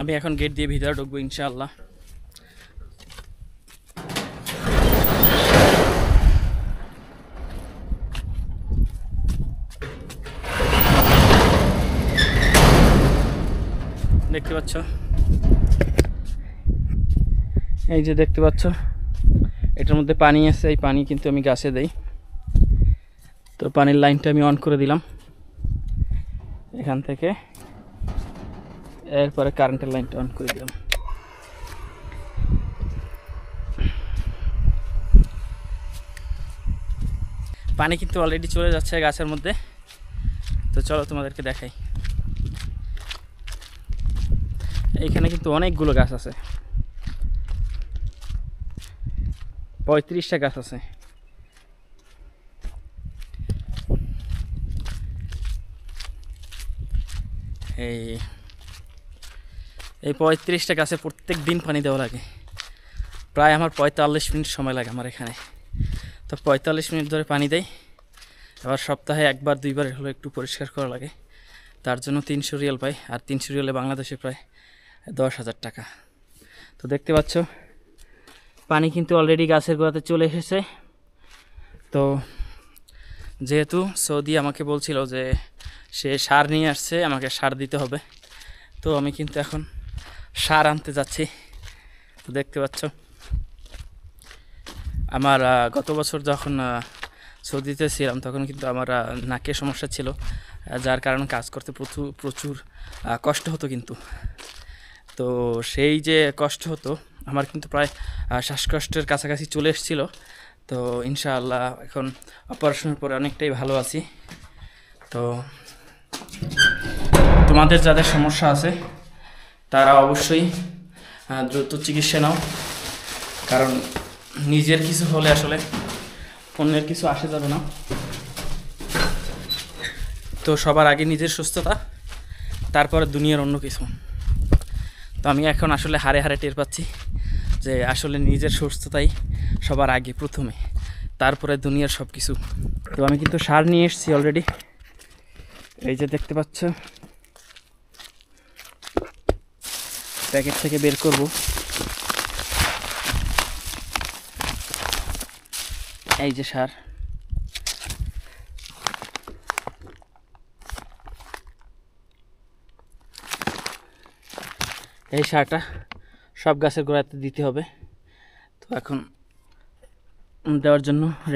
আমি এখন গেট দিয়ে ভিতরে ঢুকবো ইনশাআল্লাহ। দেখতে পাচ্ছ, এই যে দেখতে পাচ্ছ এটার মধ্যে পানি আছে, এই পানি কিন্তু আমি গাছে দেই। তো পানির লাইনটা আমি অন করে দিলাম এখান থেকে, এরপরে কারেন্টের লাইনটা অন করে দিলাম। পানি কিন্তু অলরেডি চলে যাচ্ছে গাছের মধ্যে। তো চলো তোমাদেরকে দেখাই। এইখানে কিন্তু অনেকগুলো গাছ আছে, 35টা গাছ আছে। এই 35টা গাছে প্রত্যেক দিন পানি দেওয়া লাগে। প্রায় আমার 45 মিনিট সময় লাগে আমার এখানে। তো 45 মিনিট ধরে পানি দেয়। আবার সপ্তাহে একবার দুইবার হলো একটু পরিষ্কার করা লাগে। তার জন্য 300 রিয়াল পাই, আর 300 রিয়ালে বাংলাদেশে প্রায় 10,000 টাকা। তো দেখতে পাচ্ছ পানি কিন্তু অলরেডি গাছের গোড়াতে চলে এসেছে। তো যেহেতু সৌদি আমাকে বলছিল যে সে সার নিয়ে আসছে, আমাকে সার দিতে হবে। তো আমি কিন্তু এখন সার আনতে যাচ্ছি। তো দেখতে পাচ্ছ আমার গত বছর যখন সৌদিতে ছিলাম তখন কিন্তু আমার নাকের সমস্যা ছিল, যার কারণে কাজ করতে প্রচুর কষ্ট হতো। কিন্তু তো সেই যে কষ্ট হতো আমার কিন্তু প্রায় শ্বাসকষ্টের কাছাকাছি চলে এসেছিল। তো ইনশাআল্লাহ এখন অপারেশনের পরে অনেকটাই ভালো আছি। তো তোমাদের যাদের সমস্যা আছে তারা অবশ্যই দ্রুত চিকিৎসা নাও, কারণ নিজের কিছু হলে আসলে অন্যের কিছু আসে যাবে না। তো সবার আগে নিজের সুস্থতা, তারপরে দুনিয়ার অন্য কিছু। তো আমি এখন আসলে হারে হারে টের পাচ্ছি যে আসলে নিজের সুস্থতাই সবার আগে, প্রথমে, তারপরে দুনিয়ার সব কিছু। তো আমি কিন্তু সার নিয়ে এসেছি অলরেডি, এই যে দেখতে পাচ্ছ প্যাকেট থেকে বের করব। এই যে সার, এই সারটা সব গাছের গোড়াতে দিতে হবে। তো এখন দেওয়ার জন্য রেডি।